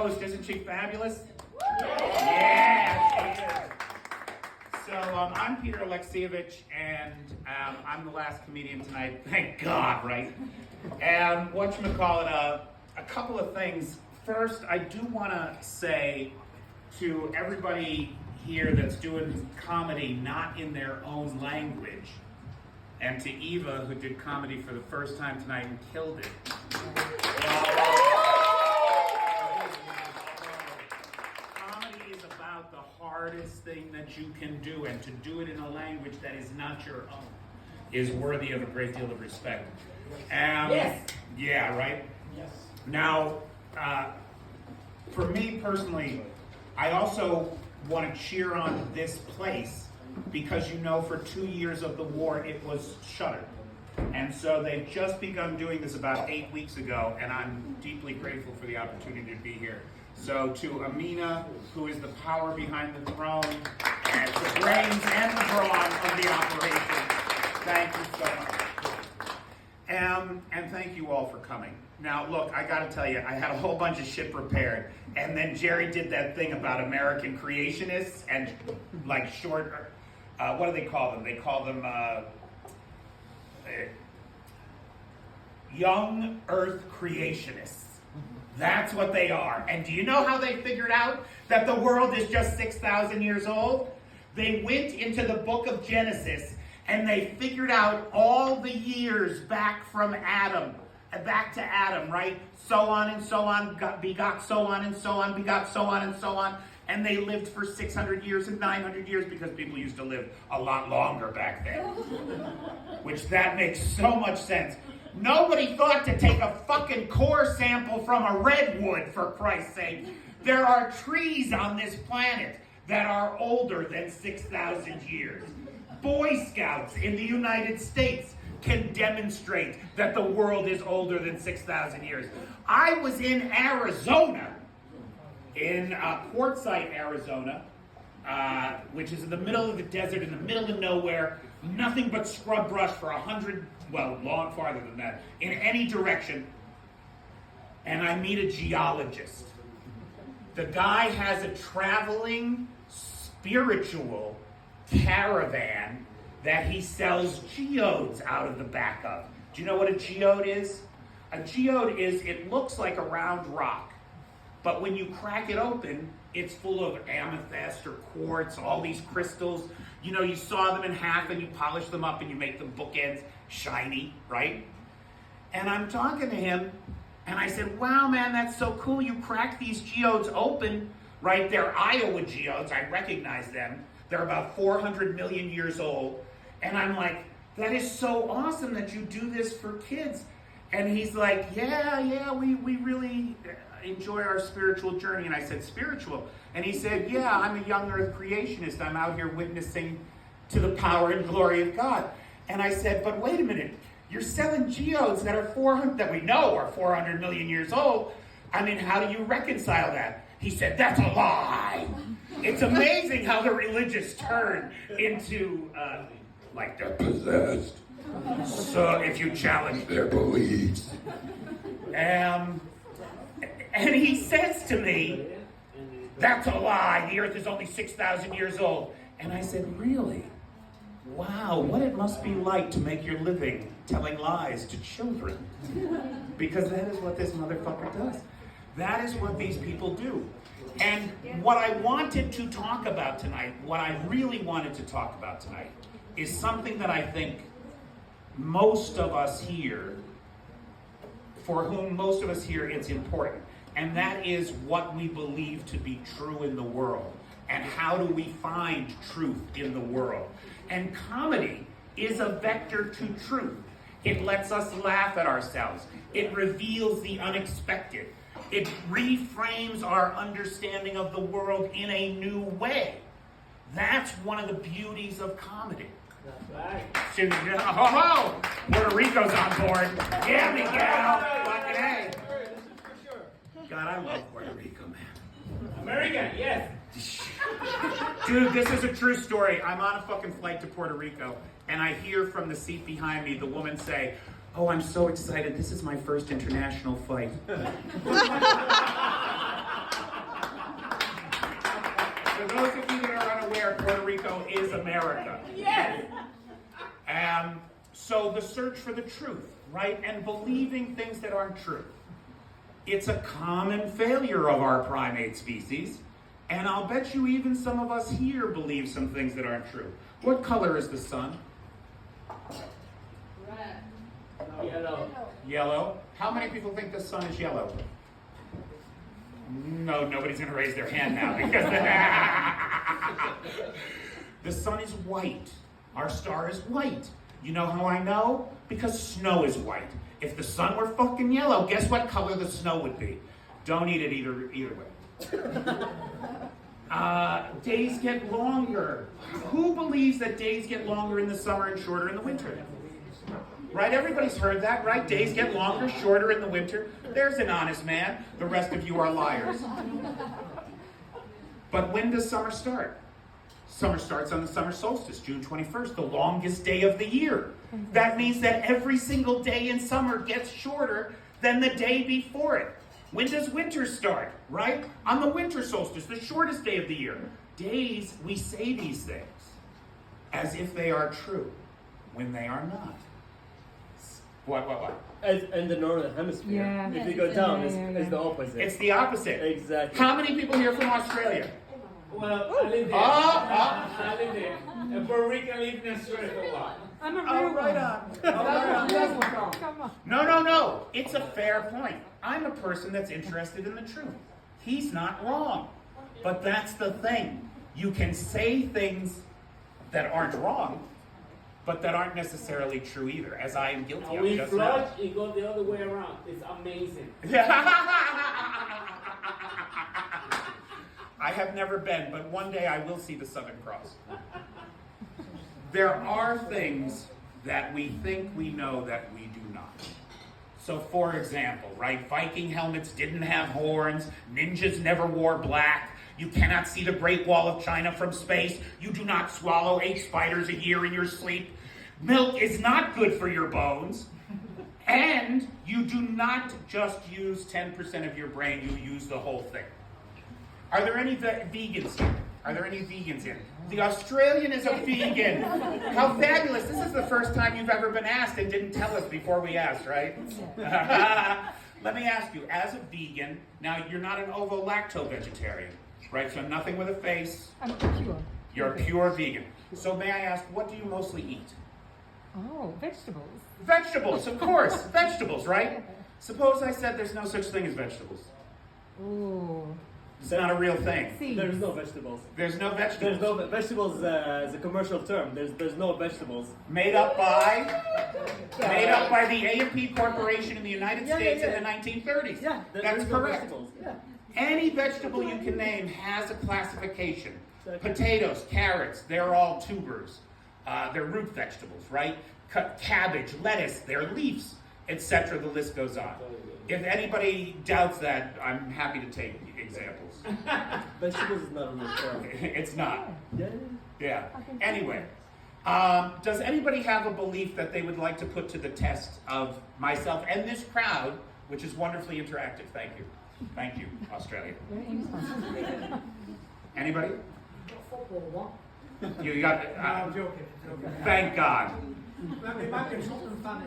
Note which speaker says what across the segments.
Speaker 1: host. Isn't she fabulous? Yeah, she is. So I'm Peter Alexievich, and I'm the last comedian tonight. Thank God, right? And whatchamacallit, a couple of things. First, I do want to say to everybody here that's doing comedy not in their own language, and to Eva, who did comedy for the first time tonight and killed it. Comedy is about the hardest thing that you can do, and to do it in a language that is not your own is worthy of a great deal of respect.
Speaker 2: Yes.
Speaker 1: Yeah, right?
Speaker 2: Yes.
Speaker 1: Now, for me personally, I also want to cheer on this place because, you know, for 2 years of the war, it was shuttered. And so they've just begun doing this about 8 weeks ago, and I'm deeply grateful for the opportunity to be here. So to Amina, who is the power behind the throne, and the brains and the brawn of the operation, thank you so much. And thank you all for coming. Now, look, I gotta tell you, I had a whole bunch of shit prepared, and then Jerry did that thing about American creationists and like short, what do they call them? They call them young Earth creationists. That's what they are. And do you know how they figured out that the world is just 6,000 years old? They went into the book of Genesis and they figured out all the years back from Adam, back to Adam, right? So on and so on, begot so on and so on, begot so on and so on. And they lived for 600 years and 900 years because people used to live a lot longer back then. Which that makes so much sense. Nobody thought to take a fucking core sample from a redwood, for Christ's sake. There are trees on this planet that are older than 6,000 years. Boy Scouts in the United States can demonstrate that the world is older than 6,000 years. I was in Arizona, in Quartzsite, Arizona, which is in the middle of the desert, in the middle of nowhere, nothing but scrub brush for 100, well, long farther than that, in any direction. And I meet a geologist. The guy has a traveling spiritual caravan that he sells geodes out of the back of. Do you know what a geode is? A geode is, it looks like a round rock, but when you crack it open, it's full of amethyst or quartz, all these crystals. You know, you saw them in half and you polish them up and you make them bookends, shiny, right? And I'm talking to him and I said, wow, man, that's so cool. You crack these geodes open, right? They're Iowa geodes. I recognize them. They're about 400 million years old. And I'm like, that is so awesome that you do this for kids. And he's like, yeah, we really enjoy our spiritual journey. And I said, spiritual? And he said, yeah, I'm a young Earth creationist. I'm out here witnessing to the power and glory of God. And I said, but wait a minute, you're selling geodes that are 400, that we know are 400 million years old. I mean, how do you reconcile that? He said, that's a lie. It's amazing how the religious turn into, like they're possessed. So if you challenge their beliefs. And he says to me, that's a lie. The earth is only 6,000 years old. And I said, really? Wow, what it must be like to make your living telling lies to children. Because that is what this motherfucker does. That is what these people do. And what I wanted to talk about tonight, what I really wanted to talk about tonight, is something that I think most of us here, for whom most of us here, it's important. And that is what we believe to be true in the world. And how do we find truth in the world? And comedy is a vector to truth. It lets us laugh at ourselves. It reveals the unexpected. It reframes our understanding of the world in a new way. That's one of the beauties of comedy. That's right. Oh, Puerto Rico's on board. Yeah, Miguel. Fucking A. God, I love Puerto Rico, man.
Speaker 2: American, yes.
Speaker 1: Dude, this is a true story. I'm on a fucking flight to Puerto Rico, and I hear from the seat behind me the woman say, "Oh, I'm so excited. This is my first international flight." So the search for the truth, right? And believing things that aren't true. It's a common failure of our primate species. And I'll bet you even some of us here believe some things that aren't true. What color is the sun?
Speaker 2: Red. Yellow.
Speaker 1: Yellow. How many people think the sun is yellow? No, nobody's going to raise their hand now because the sun is white. Our star is white. You know how I know? Because snow is white. If the sun were fucking yellow, guess what color the snow would be? Don't eat it either way. Days get longer. Who believes that days get longer in the summer and shorter in the winter? Right? Everybody's heard that, right? Days get longer, shorter in the winter. There's an honest man. The rest of you are liars. But when does summer start? Summer starts on the summer solstice, June 21st, the longest day of the year. That means that every single day in summer gets shorter than the day before it. When does winter start, right? On the winter solstice, the shortest day of the year. Days, we say these things as if they are true, when they are not. What?
Speaker 3: In the northern hemisphere,
Speaker 4: Yeah.
Speaker 3: if you go down, it's the opposite.
Speaker 1: It's the opposite.
Speaker 3: Exactly.
Speaker 1: How many people here from Australia?
Speaker 2: Well, I live there. I live there. And Puerto Rican lived in Australia for a while.
Speaker 4: I'm a
Speaker 1: Oh,
Speaker 4: real
Speaker 1: right
Speaker 4: one.
Speaker 1: on.
Speaker 4: Come on.
Speaker 1: No. It's a fair point. I'm a person that's interested in the truth. He's not wrong. But that's the thing. You can say things that aren't wrong, but that aren't necessarily true either, as I am guilty of
Speaker 2: We
Speaker 1: just
Speaker 2: flush,
Speaker 1: now.
Speaker 2: it goes the other way around. It's amazing.
Speaker 1: I have never been, but one day I will see the Southern Cross. There are things that we think we know that we do not. So for example, right, Viking helmets didn't have horns, ninjas never wore black, you cannot see the Great Wall of China from space, you do not swallow 8 spiders a year in your sleep, milk is not good for your bones, and you do not just use 10% of your brain, you use the whole thing. Are there any vegans here? Are there any vegans here? The Australian is a vegan. How fabulous. This is the first time you've ever been asked and didn't tell us before we asked, right? Let me ask you, as a vegan, now you're not an ovo-lacto vegetarian, right? So nothing with a face.
Speaker 4: I'm pure.
Speaker 1: You're a pure vegan. So may I ask, what do you mostly eat?
Speaker 4: Oh, vegetables.
Speaker 1: Vegetables, of course. Vegetables, right? Suppose I said there's no such thing as vegetables.
Speaker 4: Oh.
Speaker 1: It's not a real thing.
Speaker 4: Seeds.
Speaker 3: There's no vegetables.
Speaker 1: There's no vegetables.
Speaker 3: There's no vegetables. Is a commercial term. There's no vegetables.
Speaker 1: Made up by the A&P Corporation in the United States in the 1930s.
Speaker 3: Yeah,
Speaker 1: That's
Speaker 3: there's no
Speaker 1: correct.
Speaker 3: vegetables. Yeah.
Speaker 1: Any vegetable you can name has a classification.
Speaker 3: Exactly.
Speaker 1: Potatoes, carrots, they're all tubers. They're root vegetables, right? Cabbage, lettuce, they're leaves, etc. The list goes on. If anybody doubts that, I'm happy to take examples.
Speaker 3: Vegetables is not a real term.
Speaker 1: It's not.
Speaker 3: Yeah.
Speaker 1: Anyway, does anybody have a belief that they would like to put to the test of myself and this crowd, which is wonderfully interactive? Thank you. Thank you, Australia. Anybody? You got it.
Speaker 5: I'm joking.
Speaker 1: Thank God.
Speaker 5: It might be something funny.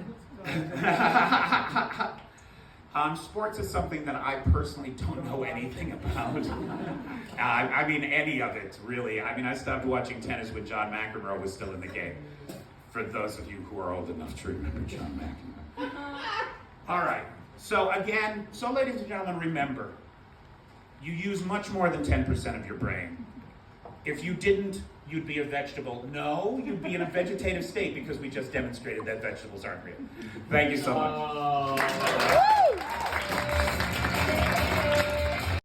Speaker 1: Sports is something that I personally don't know anything about. I mean, any of it, really. I mean, I stopped watching tennis when John McEnroe was still in the game. For those of you who are old enough to remember John McEnroe. All right. So again, ladies and gentlemen, remember, you use much more than 10% of your brain. If you didn't, you'd be a vegetable. No, you'd be in a vegetative state because we just demonstrated that vegetables aren't real. Thank you so much.